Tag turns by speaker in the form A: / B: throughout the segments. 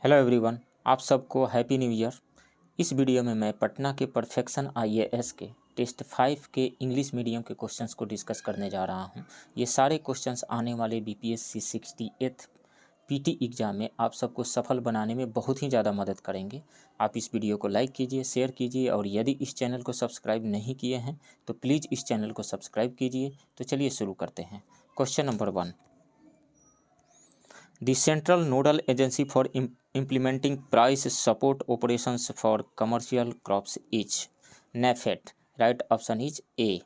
A: Hello everyone, आप सबको happy new year. इस वीडियो में मैं पटना के परफेक्शन आईएएस के टेस्ट 5 के इंग्लिश मीडियम के क्वेश्चंस को डिस्कस करने जा रहा हूं। ये सारे क्वेश्चंस आने वाले बीपीएससी 68th पीटी एग्ज़ाम में आप सबको सफल बनाने में बहुत ही ज़्यादा मदद करेंगे। आप इस वीडियो को लाइक कीजिए, शेयर कीजिए और यदि इस चैनल को सब्सक्राइब नहीं किए हैं तो प्लीज़ इस चैनल को सब्सक्राइब कीजिए। तो चलिए शुरू करते हैं। Question number 1, the central nodal agency for implementing price support operations for commercial crops is NAFED. Right option is A.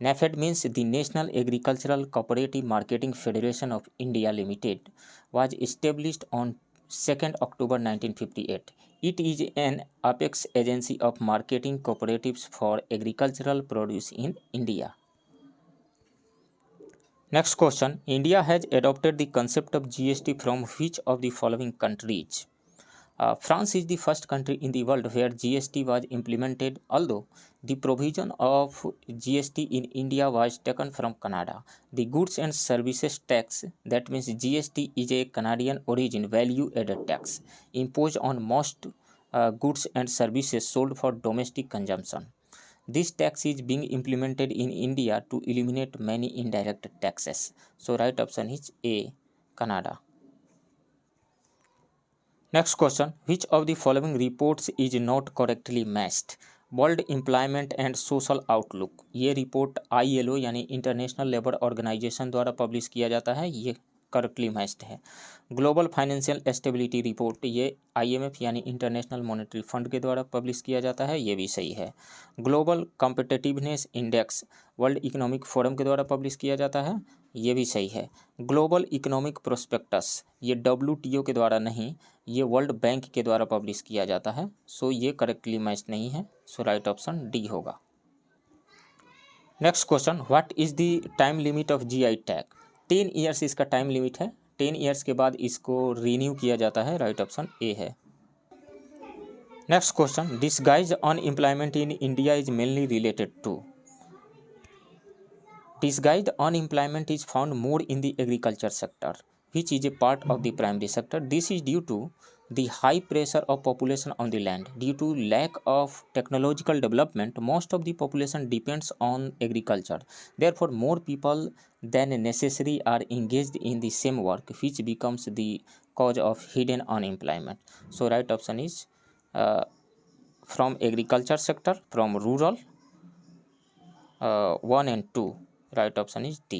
A: NAFED means the National Agricultural Cooperative Marketing Federation of India Limited was established on 2nd October 1958. It is an apex agency of marketing cooperatives for agricultural produce in India. Next question, India has adopted the concept of GST from which of the following countries? France is the first country in the world where GST was implemented, although the provision of GST in India was taken from Canada. The goods and services tax, that means GST, is a Canadian origin value added tax imposed on most goods and services sold for domestic consumption. This tax is being implemented in India to eliminate many indirect taxes. So right option is A, Canada. Next question, which of the following reports is not correctly matched? World employment and social outlook, ये report ILO यानी international labour organisation द्वारा publish किया जाता है, ये correctly matched है। Global financial stability report, ये IMF यानी इंटरनेशनल मॉनेटरी फंड के द्वारा पब्लिश किया जाता है, ये भी सही है। Global competitiveness index world economic forum के द्वारा पब्लिश किया जाता है, ये भी सही है। ग्लोबल इकोनॉमिक प्रोस्पेक्टस, ये WTO के द्वारा नहीं, ये वर्ल्ड बैंक के द्वारा पब्लिश किया जाता है, सो ये करेक्टली मैच नहीं है, सो राइट ऑप्शन डी होगा। Next question, what is the time limit of GI tag? 10 years इसका टाइम लिमिट है, 10 ईयर्स के बाद इसको रीन्यू किया जाता है, राइट ऑप्शन ए है। Next question, disguised unemployment in India is mainly related to? Disguised unemployment is found more in the agriculture sector, which is a part of the primary sector. This is due to the high pressure of population on the land. Due to lack of technological development, most of the population depends on agriculture. Therefore, more people than necessary are engaged in the same work, which becomes the cause of hidden unemployment. So, right option is from agriculture sector, from rural, 1 and 2. Right option is D.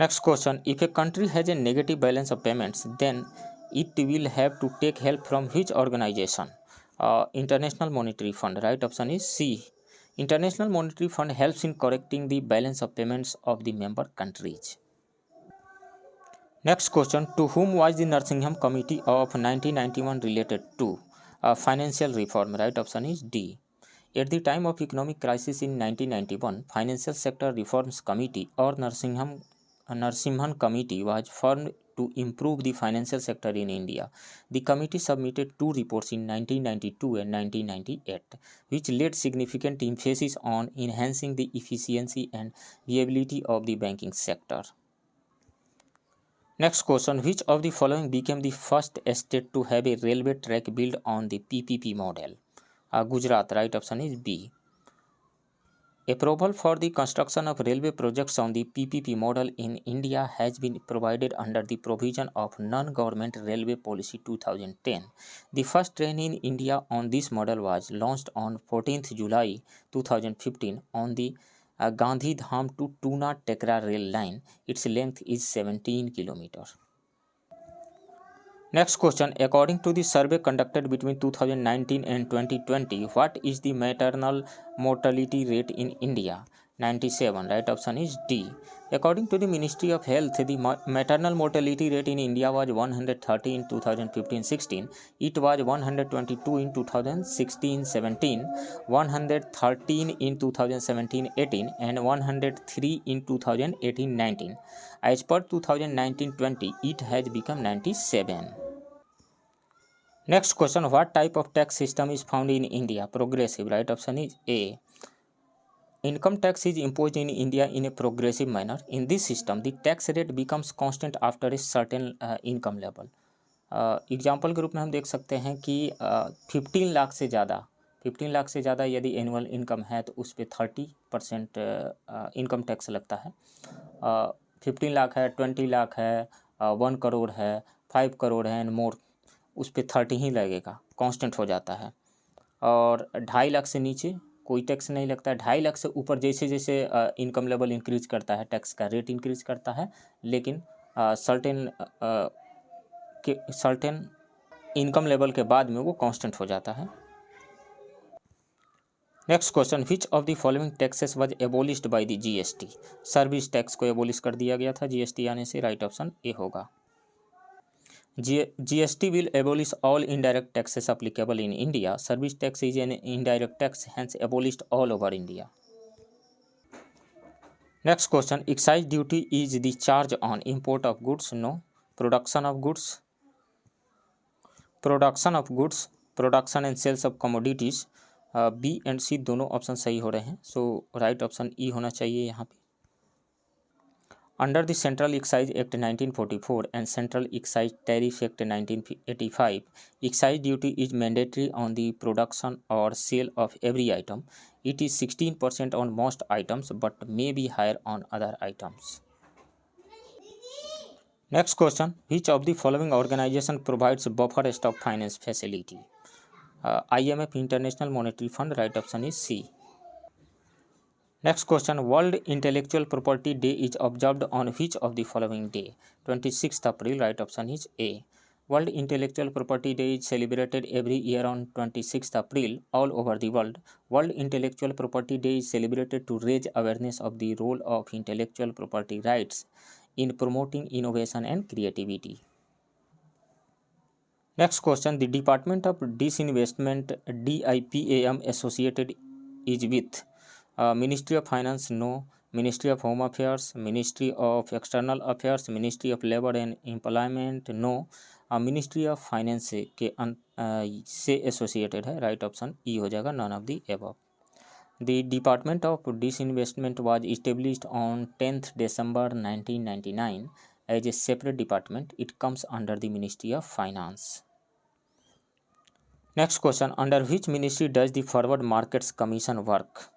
A: Next question, if a country has a negative balance of payments, then it will have to take help from which organization? International Monetary Fund. Right option is C. International Monetary Fund helps in correcting the balance of payments of the member countries. Next question, to whom was the Narsingham Committee of 1991 related to? Financial reform. Right option is D. At the time of economic crisis in 1991, Financial Sector Reforms Committee or Narsimhan Committee was formed to improve the financial sector in India. The committee submitted 2 reports in 1992 and 1998, which laid significant emphasis on enhancing the efficiency and viability of the banking sector. Next question, which of the following became the first state to have a railway track built on the PPP model? Gujarat. Right option is B. Approval for the construction of railway projects on the PPP model in India has been provided under the provision of Non-Government Railway Policy 2010. The first train in India on this model was launched on 14th July 2015 on the Gandhidham to Tuna Tekra rail line. Its length is 17 kilometers. Next question, according to the survey conducted between 2019 and 2020, what is the maternal mortality rate in India? 97. Right option is D. According to the Ministry of Health, the maternal mortality rate in India was 130 in 2015-16. It was 122 in 2016-17, 113 in 2017-18, and 103 in 2018-19. As per 2019-20, it has become 97. Next question, what type of tax system is found in India? Progressive. Right option is A. Income tax is imposed in India in a progressive manner. In this system, the tax rate becomes constant after a certain income level. Example के रूप में हम देख सकते हैं कि 15 लाख से ज़्यादा यदि एनुअल इनकम है तो उस पर 30% इनकम टैक्स लगता है। 15 लाख है, 20 लाख है, 1 करोड़ है, 5 करोड़ है एंड मोर, उस पर 30 ही लगेगा, कांस्टेंट हो जाता है। और 2.5 लाख से नीचे कोई टैक्स नहीं लगता है। 2.5 लाख से ऊपर जैसे जैसे इनकम लेवल इंक्रीज करता है टैक्स का रेट इंक्रीज करता है, लेकिन सर्टेन इनकम लेवल के बाद में वो कांस्टेंट हो जाता है। Next question, which of the following taxes was एबोलिश्ड by the GST. Service tax को एबोलिश कर दिया गया था जीएसटी आने से, राइट ऑप्शन ए होगा। GST will abolish all indirect taxes applicable in India. Service tax is an indirect tax, hence abolished all over India. Next question, excise duty is the charge on import of goods. No. Production of goods, production and sales of commodities. B and C दोनों option सही हो रहे हैं, सो right option E होना चाहिए यहाँ पे। Under the Central Excise Act 1944 and Central Excise Tariff Act 1985, excise duty is mandatory on the production or sale of every item. It is 16% on most items but may be higher on other items. Next question, which of the following organization provides buffer stock finance facility? IMF, International Monetary Fund, right option is C. Next question, World Intellectual Property Day is observed on which of the following day? 26th April, right option is A. World Intellectual Property Day is celebrated every year on 26th April all over the world. World Intellectual Property Day is celebrated to raise awareness of the role of intellectual property rights in promoting innovation and creativity. Next question, the Department of Disinvestment DIPAM associated is with Ministry of Finance, no. Ministry of Home Affairs, Ministry of External Affairs, Ministry of Labor and Employment, no. Ministry of Finance के से associated है, right option E हो जाएगा, none of the above. The Department of Disinvestment was established on 10th December 1999 as a separate department. It comes under the Ministry of Finance. Next question, under which ministry does the Forward Markets Commission work?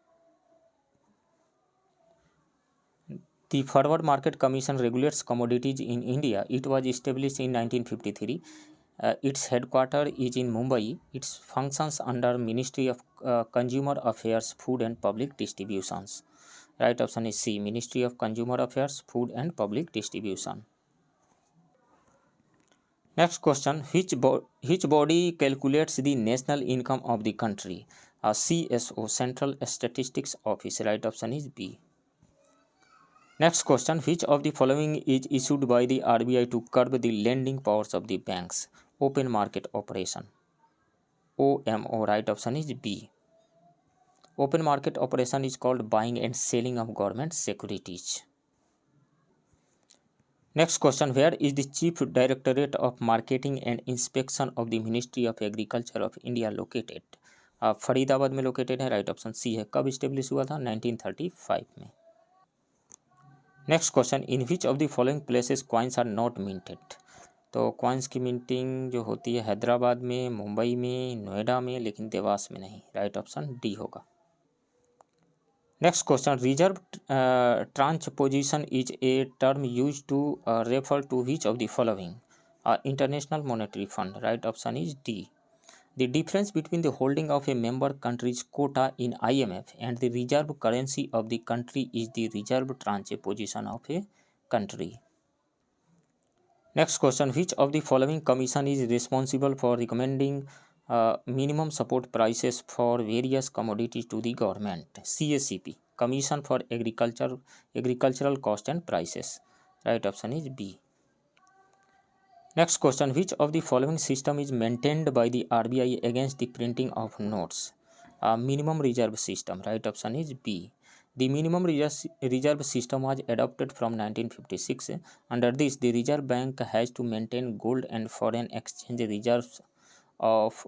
A: The Forward Market Commission regulates commodities in India. It was established in 1953. Its headquarters is in Mumbai. It functions under Ministry of Consumer Affairs, Food and Public Distributions. Right option is C, Ministry of Consumer Affairs, Food and Public Distribution. Next question, which body calculates the national income of the country? CSO, Central Statistics Office. Right option is B. Next question, which of the following is issued by the RBI to curb the lending powers of the banks? Open market operation. OMO, right option is B. Open market operation is called buying and selling of government securities. Next question, where is the Chief Directorate of Marketing and Inspection of the Ministry of Agriculture of India located? Faridabad में located है, right option C है। कब establish हुआ था? 1935 में। Next question, in which of the following places coins are not minted? तो coins की minting जो होती है हैदराबाद में, मुंबई में, नोएडा में, लेकिन देवास में नहीं, राइट ऑप्शन डी होगा। Next question, reserve tranche position is a term use to refer to which of the following? International monetary fund, right option is D. The difference between the holding of a member country's quota in IMF and the reserve currency of the country is the reserve tranche position of a country. Next question, which of the following commission is responsible for recommending minimum support prices for various commodities to the government? CACP, Commission for Agricultural Cost and Prices. Right option is B. Next question, which of the following system is maintained by the RBI against the printing of notes? Minimum reserve system, right option is B. The minimum reserve system was adopted from 1956. Under this, the Reserve Bank has to maintain gold and foreign exchange reserves of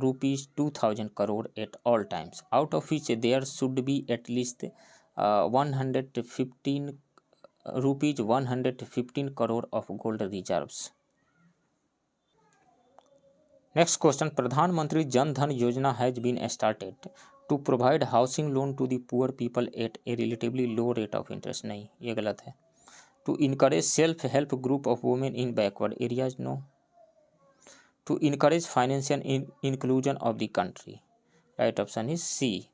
A: rupees 2000 crore at all times, out of which there should be at least 115 rupees 115 crore of gold reserves. Next question, Pradhan Mantri Jan Dhan Yojana has been started to provide housing loan to the poor people at a relatively low rate of interest. नहीं, ये गलत है. To encourage self-help group of women in backward areas. No. To encourage financial inclusion of the country. Right option is C.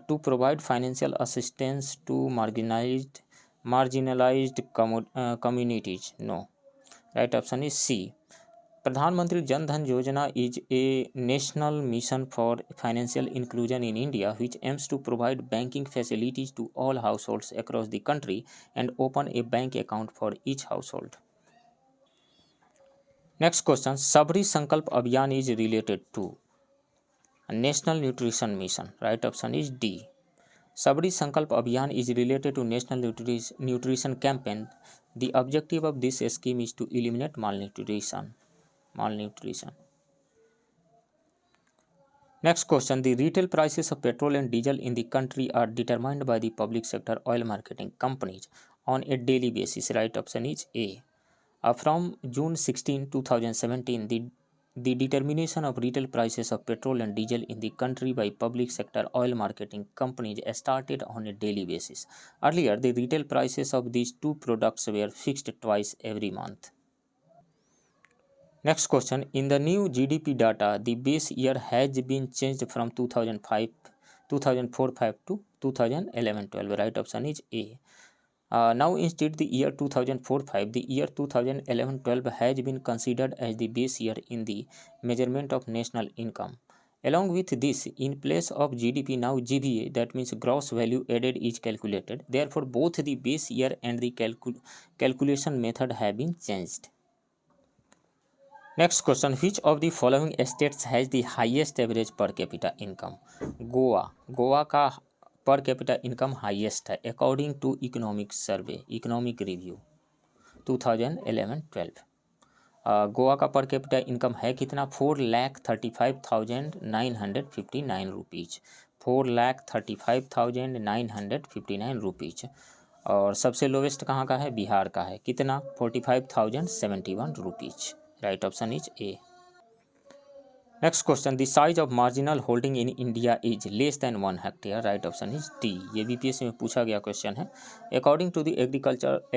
A: To provide financial assistance to marginalized communities. No. Right option is C. Pradhan Mantri Jan Dhan Yojana is a national mission for financial inclusion in India, which aims to provide banking facilities to all households across the country and open a bank account for each household. Next question, Sabri Sankalp Abhiyan is related to National Nutrition Mission. Right option is D. Sabri Sankalp Abhiyan is related to National Nutrition Campaign. The objective of this scheme is to eliminate malnutrition. Next question, the retail prices of petrol and diesel in the country are determined by the public sector oil marketing companies on a daily basis. Right option is A. From June 16, 2017, the determination of retail prices of petrol and diesel in the country by public sector oil marketing companies started on a daily basis. Earlier, the retail prices of these two products were fixed twice every month. Next question, in the new GDP data, the base year has been changed from 2004-5 to 2011-12. Right option is A. Now instead the year 2004-5, the year 2011-12 has been considered as the base year in the measurement of national income. Along with this, in place of GDP, now GVA, that means gross value added, is calculated. Therefore, both the base year and the calculation method have been changed. Next question, which of the following states has the highest average per capita income? Goa का per capita income highest है according to economic survey, economic review 2011-12. Goa का per capita income है कितना? 4,35,959 rupees, 4,35,959 rupees. और सबसे lowest कहाँ का है? बिहार का है. कितना? 45,071 rupees. Right option is A. Next question, the size of marginal holding in India is less than 1 hectare. Right option is D. ये BPSC में पूछा गया क्वेश्चन है. According to the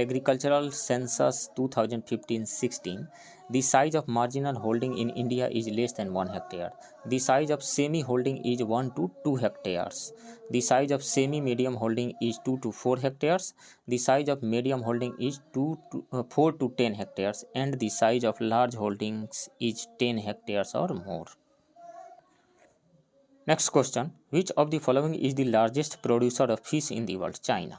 A: agricultural census 2015-16, the size of marginal holding in India is less than 1 hectare. The size of semi holding is 1 to 2 hectares. The size of semi medium holding is 2 to 4 hectares. The size of medium holding is 4 to 10 hectares, and the size of large holdings is 10 hectares or more. Next question, which of the following is the largest producer of fish in the world? China.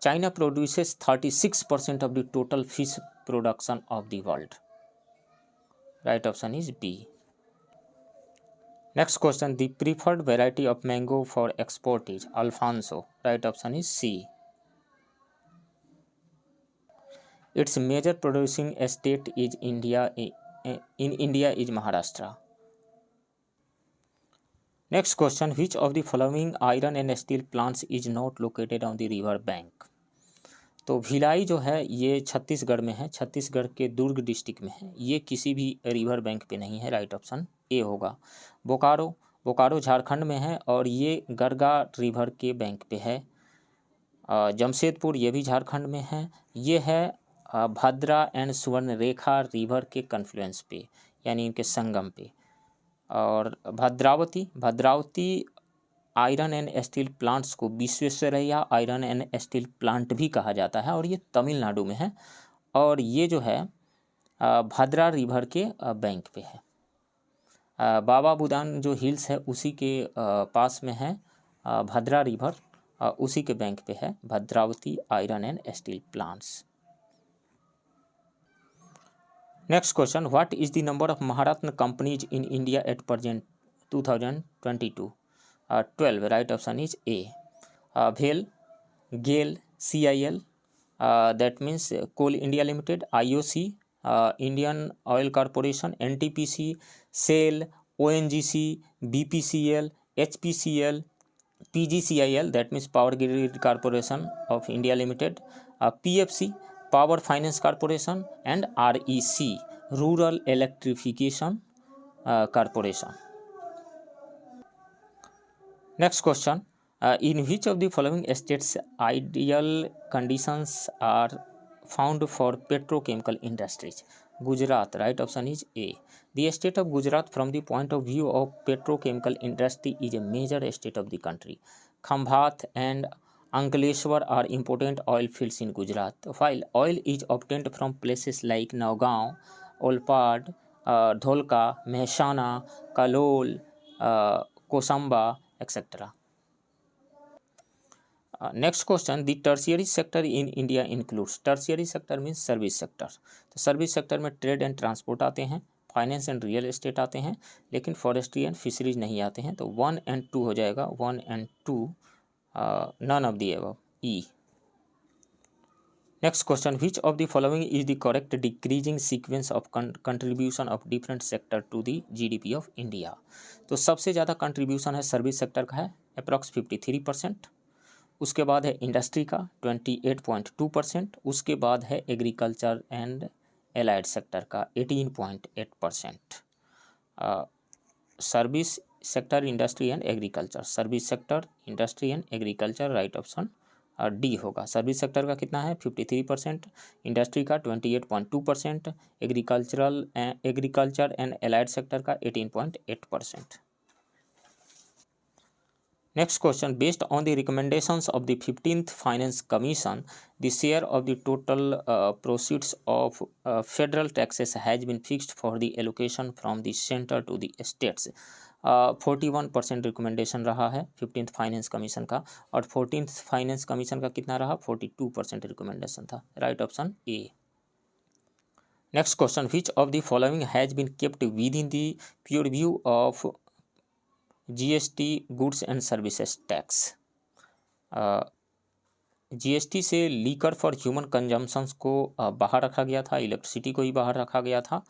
A: China produces 36% of the total fish production of the world. Right option is B. Next question, the preferred variety of mango for export is Alfonso. Right option is C. Its major producing state is in India is Maharashtra. Next question, which of the following iron and steel plants is not located on the river bank? तो भिलाई जो है ये छत्तीसगढ़ में है, छत्तीसगढ़ के दुर्ग district में है. ये किसी भी रिवर बैंक पे नहीं है. राइट ऑप्शन ए होगा. बोकारो झारखंड में है और ये गरगा रिवर के बैंक पे है. जमशेदपुर ये भी झारखंड में है. ये है भद्रा एंड सुवर्णरेखा रिवर के कन्फ्लुएंस पे, यानी इनके संगम पे. और Bhadravati iron and steel plants को Visvesvaraya iron and steel plant भी कहा जाता है और ये तमिलनाडु में है. और ये जो है भद्रा रिवर के बैंक पे है. बाबा बुदान जो हिल्स है उसी के पास में है भद्रा रिवर, उसी के बैंक पे है Bhadravati iron and steel plants. Next question, what is the number of Maharatna companies in India at present 2022? 12. Right option is A. भेल, GAIL, CIL, that means Coal India Limited, IOC, Indian Oil Corporation, NTPC, SAIL, ONGC, BPCL, HPCL, PGCIL, that means Power Grid Corporation of India Limited, PFC, Power Finance Corporation, and REC, Rural Electrification Corporation. Next question. In which of the following states ideal conditions are found for petrochemical industries? Gujarat. Right option is A. The state of Gujarat from the point of view of petrochemical industry is a major state of the country. Khambhat and Ankleshwar are important oil fields in Gujarat. While oil is obtained from places like Nagaon, Olpad, Dholka, Mehsana, Kalol, Kosamba, etc. Next question. The tertiary sector in India includes. Tertiary sector means service sector. तो service sector में trade and transport आते हैं, finance and real estate आते हैं, लेकिन forestry and fisheries नहीं आते हैं. तो 1 and 2 हो जाएगा. 1 and 2 none of the above. E. Next question. Which of the following is the correct decreasing sequence of contribution of different sector to the GDP of India? तो सबसे ज़्यादा contribution है सर्विस सेक्टर का है approx 53%. उसके बाद है industry का 28.2%. उसके बाद है एग्रीकल्चर एंड एलाइड सेक्टर का 18.8%. Service sector, industry and agriculture. Service sector, industry and agriculture. Right option D होगा. सर्विस सेक्टर का कितना है 53%, इंडस्ट्री का 28.2%, एग्रीकल्चर एंड एलाइड सेक्टर का 18.8%. Next question. Based on the recommendations of the 15th Finance Commission, the share of the total proceeds of federal taxes has been fixed for the allocation from the center to the states. 41% recommendation रहा है 15th finance commission का, और 14th finance commission का कितना रहा 42% recommendation था. Right option A. Next question. Which of the following has been kept within the purview of GST goods and services tax? GST से liquor for human consumptions को बाहर रखा गया था, इलेक्ट्रिसिटी को ही बाहर रखा गया था,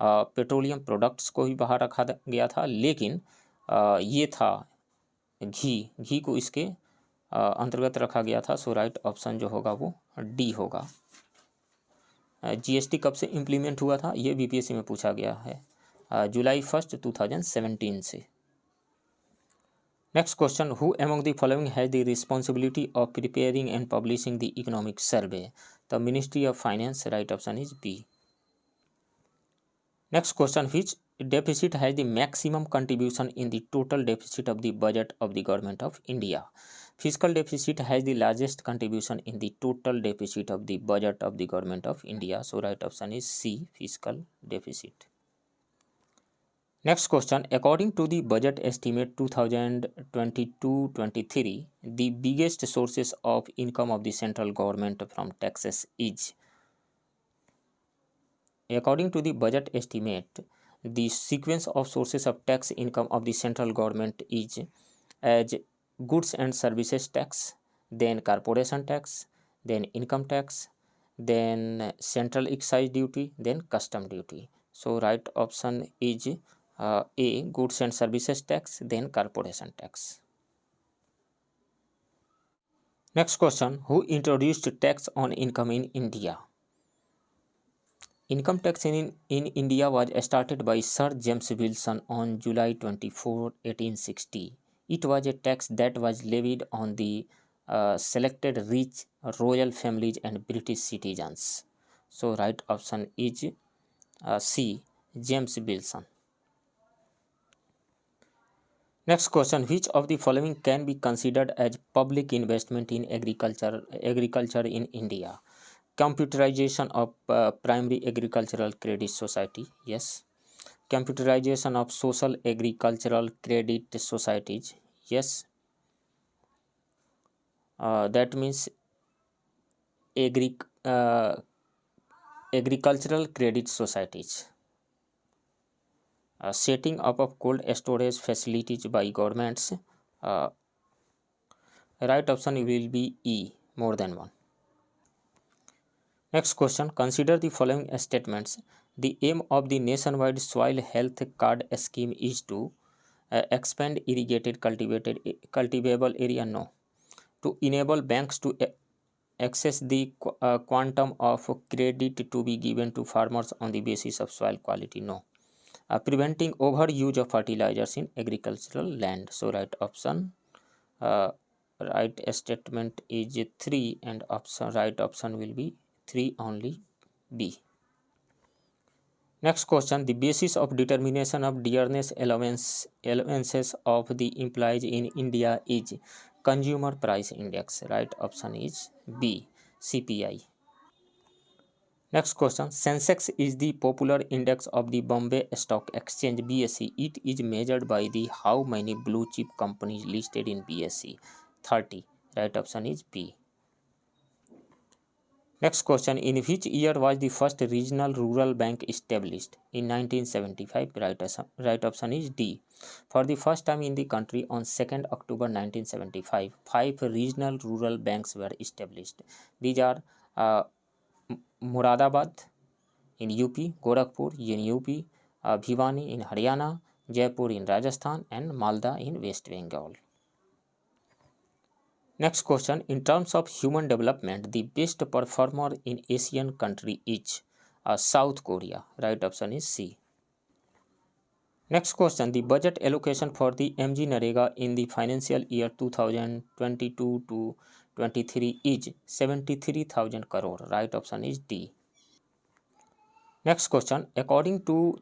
A: पेट्रोलियम प्रोडक्ट्स को ही बाहर रखा गया था, लेकिन ये था घी को इसके अंतर्गत रखा गया था. सो राइट ऑप्शन जो होगा वो डी होगा. GST कब से इम्प्लीमेंट हुआ था ये BPSC में पूछा गया है, जुलाई 1, 2017 से. Next question. Who among the following has the responsibility of preparing and publishing the economic survey? The Ministry of Finance. Right option is B. Next question. Which deficit has the maximum contribution in the total deficit of the budget of the government of India? Fiscal deficit has the largest contribution in the total deficit of the budget of the government of India. So right option is C, fiscal deficit. Next question. According to the budget estimate 2022-23, the biggest sources of income of the central government from taxes is. According to the budget estimate, the sequence of sources of tax income of the central government is as goods and services tax, then corporation tax, then income tax, then central excise duty, then custom duty. So right option is A, goods and services tax, then corporation tax. Next question. Who introduced tax on income in India? Income tax in India was started by Sir James Wilson on July 24, 1860. It was a tax that was levied on the selected rich royal families and British citizens. So right option is C, James Wilson. Next question. Which of the following can be considered as public investment in agriculture in India? Computerization of primary agricultural credit society. Yes. Computerization of social agricultural credit societies. Yes. That means agricultural credit societies. Setting up of cold storage facilities by governments. Right option will be E, more than one. Next question, consider the following statements. The aim of the nationwide soil health card scheme is to expand irrigated cultivable area. No. To enable banks to access the quantum of credit to be given to farmers on the basis of soil quality. No. Preventing overuse of fertilizers in agricultural land. So right option, right statement is 3 and right option will be 3 only, B. Next question, the basis of determination of dearness allowances of the employees in India is consumer price index. Right option is B, CPI. Next question, Sensex is the popular index of the Bombay Stock Exchange BSE. It is measured by the how many blue chip companies listed in BSE? 30. Right option is B. Next question, in which year was the first regional rural bank established? In 1975. Right option is D. For the first time in the country on 2nd October 1975, 5 regional rural banks were established. These are Muradabad in UP, Gorakhpur in UP, Bhiwani in Haryana, Jaipur in Rajasthan, and Malda in West Bengal. Next question, in terms of human development, the best performer in Asian country is South Korea. Right option is C. Next question, the budget allocation for the MG Narega in the financial year 2022 to 23 is 73,000 crore. Right option is D. Next question, according to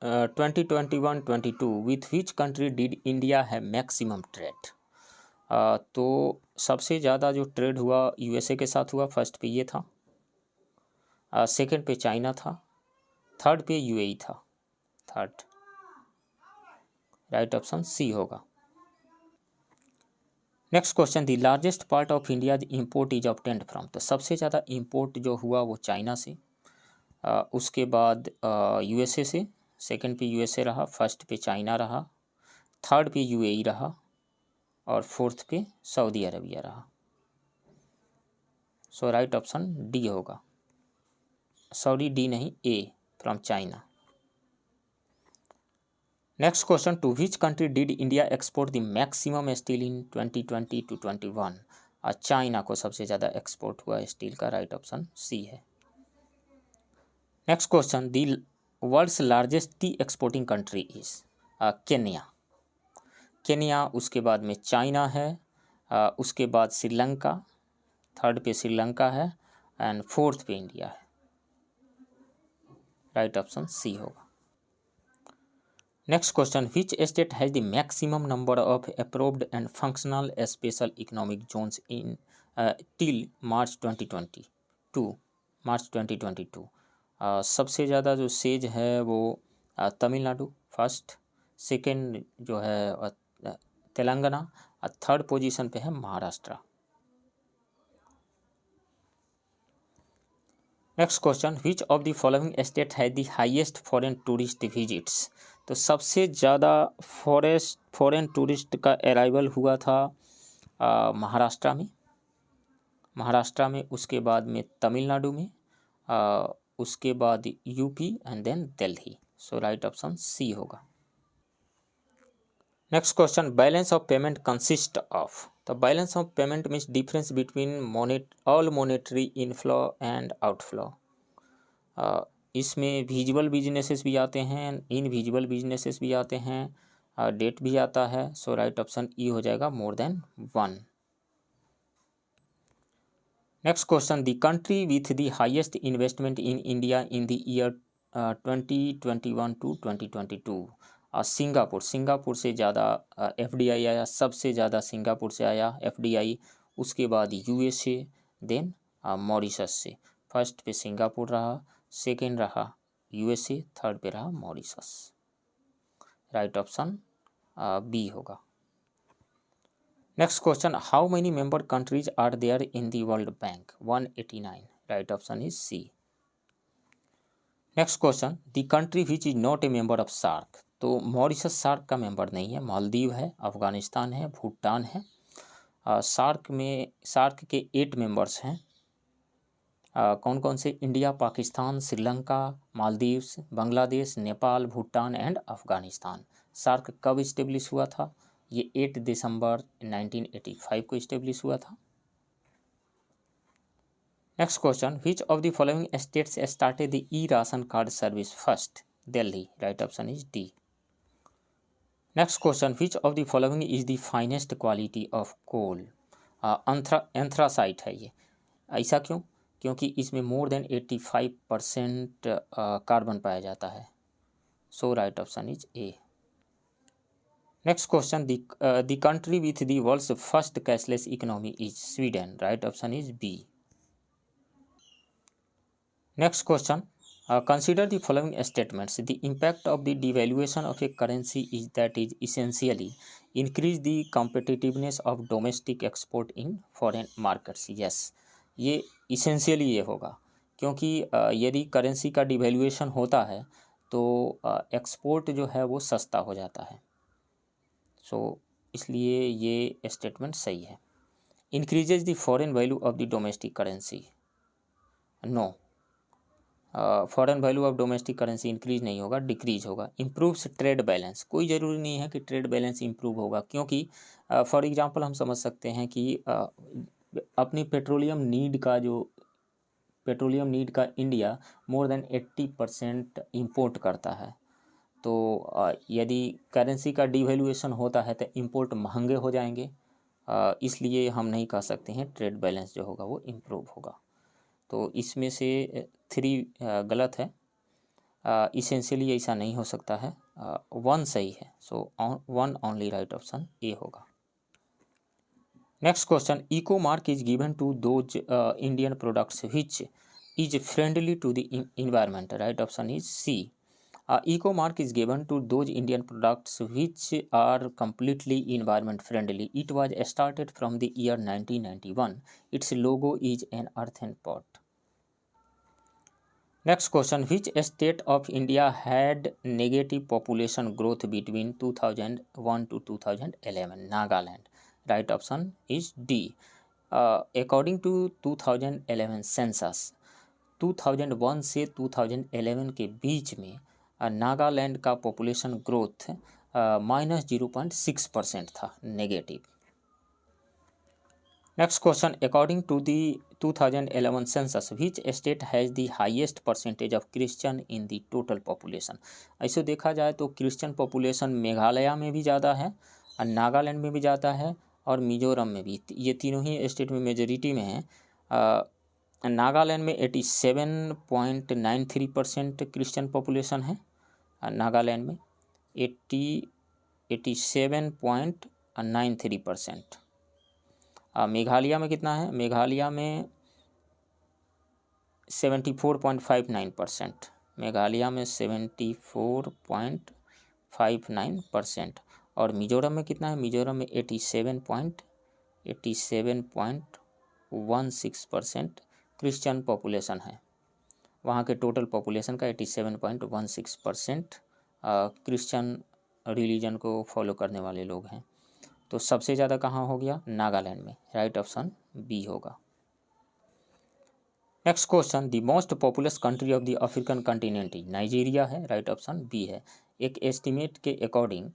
A: 2021-22, with which country did India have maximum trade? तो सबसे ज़्यादा जो trade हुआ USA के साथ हुआ, first पे ये था, सेकंड पे चाइना था, थर्ड पे यूएई था, थर्ड। राइट ऑप्शन सी होगा। Next question, the largest part of India import is obtained from. तो सबसे ज़्यादा इम्पोर्ट जो हुआ वो चाइना से, उसके बाद यूएसए से, सेकंड पे यूएसए रहा, फर्स्ट पे चाइना रहा, थर्ड पे यूएई रहा और फोर्थ पे सऊदी अरबिया रहा। सो राइट ऑप्शन डी होगा, सॉरी डी नहीं, A from China. Next question, to which country did India export the maximum steel in 2020 to 21? China को सबसे ज़्यादा एक्सपोर्ट हुआ स्टील का। राइट ऑप्शन सी है। Next question, the world's largest tea exporting country is Kenya. Kenya, उसके बाद में China है, उसके बाद श्रीलंका, थर्ड पे श्रीलंका है एंड फोर्थ पे इंडिया है। राइट ऑप्शन सी होगा। Next question, which state has the maximum number of approved and functional special economic zones in till March 2022? सबसे ज़्यादा जो सेज है वो तमिलनाडु फर्स्ट, सेकेंड जो है तेलंगाना, थर्ड पोजीशन पे है Maharashtra. Next question, which of the following state has the highest foreign tourist visits? तो सबसे ज़्यादा फॉरेन टूरिस्ट का अराइवल हुआ था महाराष्ट्र में, उसके बाद में तमिलनाडु में, उसके बाद UP and then Delhi. So right option C होगा। Next question, balance of payment consist of. तो balance of payment means difference between all monetary inflow and outflow. इसमें विजुअल बिजनेसेस भी आते हैं, इनविजिबल बिजनेसेस भी आते हैं, डेट भी आता है। सो राइट ऑप्शन ई हो जाएगा, more than 1। Next question, the country with the highest investment in India in the year 2021 to 2022? Singapore से ज़्यादा एफडीआई आया, सबसे ज़्यादा सिंगापुर से आया एफडीआई, उसके बाद यूएसए, देन मॉरिशस से। फर्स्ट पे सिंगापुर रहा, सेकेंड रहा यूएसए, थर्ड पे रहा मॉरिशस। राइट ऑप्शन बी होगा। Next question, how many member countries are there in the World Bank? 189। Right option is C. Next question, the country which is not a member of SAARC. तो Mauritius SAARC का member नहीं है, मालदीव है, अफगानिस्तान है, भूटान है। SAARC के 8 members हैं, कौन कौन से? India, Pakistan, Sri Lanka, Maldives, Bangladesh, Nepal, Bhutan and Afghanistan. सार्क कब इस्टेब्लिश हुआ था? ये 8 दिसंबर 1985 को इस्टेब्लिश हुआ था। Next question, which of the following states started the e ration card service first? Delhi, right option is D. Next question, which of the following is the finest quality of coal? Anthracite है ये। ऐसा क्यों? क्योंकि इसमें more than 85% carbon पाया जाता है। So right option is A. Next question, the country with the world's first cashless economy is Sweden, right option is B. Next question, consider the following statements. The impact of the devaluation of a currency is that is essentially increase the competitiveness of domestic export in foreign markets. Yes, ये essentially ये होगा, क्योंकि यदि currency का devaluation होता है तो export जो है वो सस्ता हो जाता है। सो इसलिए ये स्टेटमेंट सही है। Increases the foreign value of the domestic currency? No, foreign value of domestic currency increase नहीं होगा, डिक्रीज होगा। Improves trade balance? कोई ज़रूरी नहीं है कि ट्रेड बैलेंस इम्प्रूव होगा, क्योंकि फॉर एग्जांपल हम समझ सकते हैं कि अपनी पेट्रोलियम नीड का इंडिया मोर देन 80% इम्पोर्ट करता है। तो यदि करेंसी का डिवैल्यूएशन होता है तो इम्पोर्ट महंगे हो जाएंगे, इसलिए हम नहीं कह सकते हैं ट्रेड बैलेंस जो होगा वो इम्प्रूव होगा। तो इसमें से 3 गलत है। इसेंशियली ऐसा नहीं हो सकता है। 1 सही है। So 1 only right option A होगा। Next question, eco mark is given to those Indian products which is friendly to the environment, right option is C. Eco mark is given to those Indian products which are completely environment friendly. It was started from the year 1991. Its logo is an earthen pot. Next question, which state of India had negative population growth between 2001 to 2011? Nagaland. Right option is D. According to 2011 census, 2001 से 2011 के बीच में नागालैंड का population growth -0.6% था, negative. Next question, according to the 2011 census which state has the highest percentage of Christian in the total population? ऐसे देखा जाए तो Christian population Meghalaya में भी ज़्यादा है, और नागालैंड में भी ज़्यादा है, और मिजोरम में भी। ये तीनों ही स्टेट में मेजोरिटी में है। नागालैंड में 87.93% क्रिश्चियन पॉपुलेशन है। नागालैंड में 87.93%। मेघालय में कितना है? मेघालय में 74.59%। मेघालय में 74.59%। और मिजोरम में कितना है? मिजोरम में 87.16% क्रिश्चियन पॉपुलेशन है। वहाँ के टोटल पॉपुलेशन का 87.16% क्रिश्चियन रिलीजन को फॉलो करने वाले लोग हैं। तो सबसे ज़्यादा कहाँ हो गया? नागालैंड में। राइट ऑप्शन बी होगा। Next question, the most populous country of the African continent Nigeria है। राइट ऑप्शन बी है। एक एस्टिमेट के अकॉर्डिंग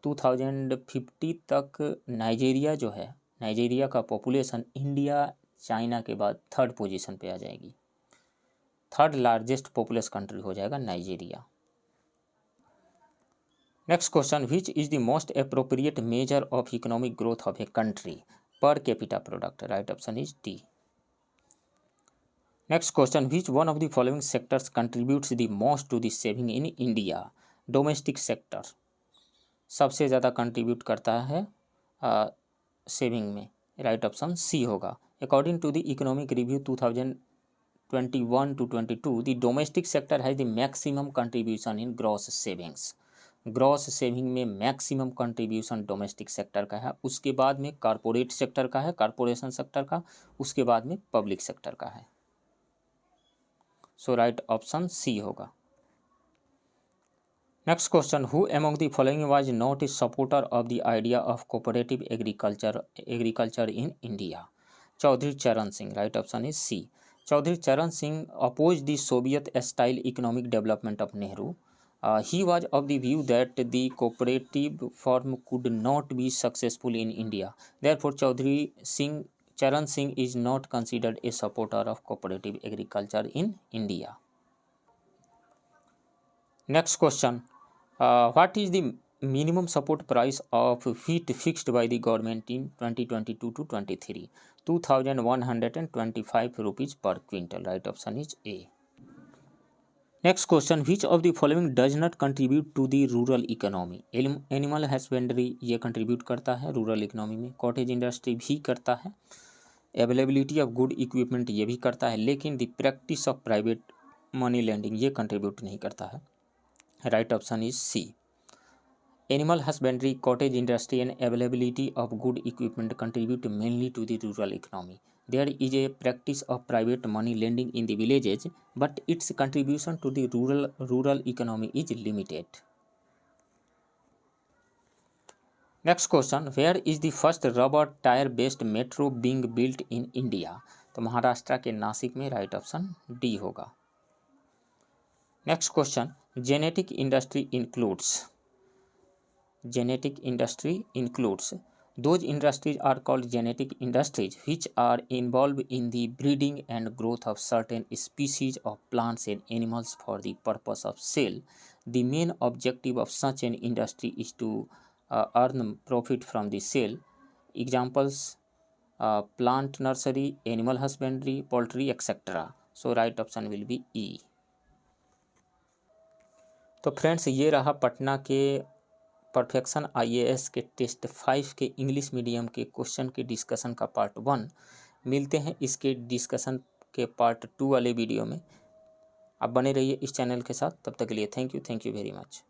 A: 2050 तक नाइजीरिया जो है, नाइजीरिया का पॉपुलेशन इंडिया चाइना के बाद 3rd पोजीशन पे आ जाएगी। 3rd लार्जेस्ट पॉपुलस कंट्री हो जाएगा Nigeria. Next question, which is the most appropriate measure of economic growth of a country per capita product? Right option is D. Next question, which one of the following sectors contributes the most to the saving in India? Domestic sector सबसे ज़्यादा contribute करता है saving में। Right option C होगा। According to the economic review 2021 to 22, the domestic sector has the maximum contribution in gross savings. Gross saving में maximum contribution domestic sector का है, उसके बाद में कॉरपोरेट सेक्टर का है, कॉरपोरेशन सेक्टर का, उसके बाद में पब्लिक सेक्टर का है। सो राइट ऑप्शन सी होगा। Next question, who among the following was not a supporter of the idea of cooperative agriculture in India? Chaudhary Charan Singh. Right option is C. Chaudhary Charan Singh opposed the Soviet style economic development of Nehru. He was of the view that the cooperative form could not be successful in India. Therefore, Charan Singh is not considered a supporter of cooperative agriculture in India. Next question. What is the minimum support price of wheat fixed by the government in 2022 to 23? 2,125 rupees per quintal. Right option is A. Next question, which of the following does not contribute to the rural economy? Animal husbandry ये contribute करता है rural economy में, cottage industry भी करता है, availability of good equipment ये भी करता है, लेकिन the practice of private money lending ये कंट्रीब्यूट नहीं करता है. Right option is C. Animal husbandry, cottage industry and availability of good equipment contribute mainly to the rural economy. There is a practice of private money lending in the villages, but its contribution to the rural economy is limited. Next question, where is the first rubber tire based metro being built in India? तो महाराष्ट्र के नासिक में. Right option D होगा. Next question, genetic industry includes those industries are called genetic industries which are involved in the breeding and growth of certain species of plants and animals for the purpose of sale. The main objective of such an industry is to earn profit from the sale. Examples, plant nursery, animal husbandry, poultry, etc. So right option will be E. तो friends ये रहा पटना के perfection IAS के test 5 के English medium के question के discussion का part 1. मिलते हैं इसके डिस्कशन के पार्ट 2 वाले वीडियो में. आप बने रहिए इस चैनल के साथ. तब तक के लिए थैंक यू वेरी मच.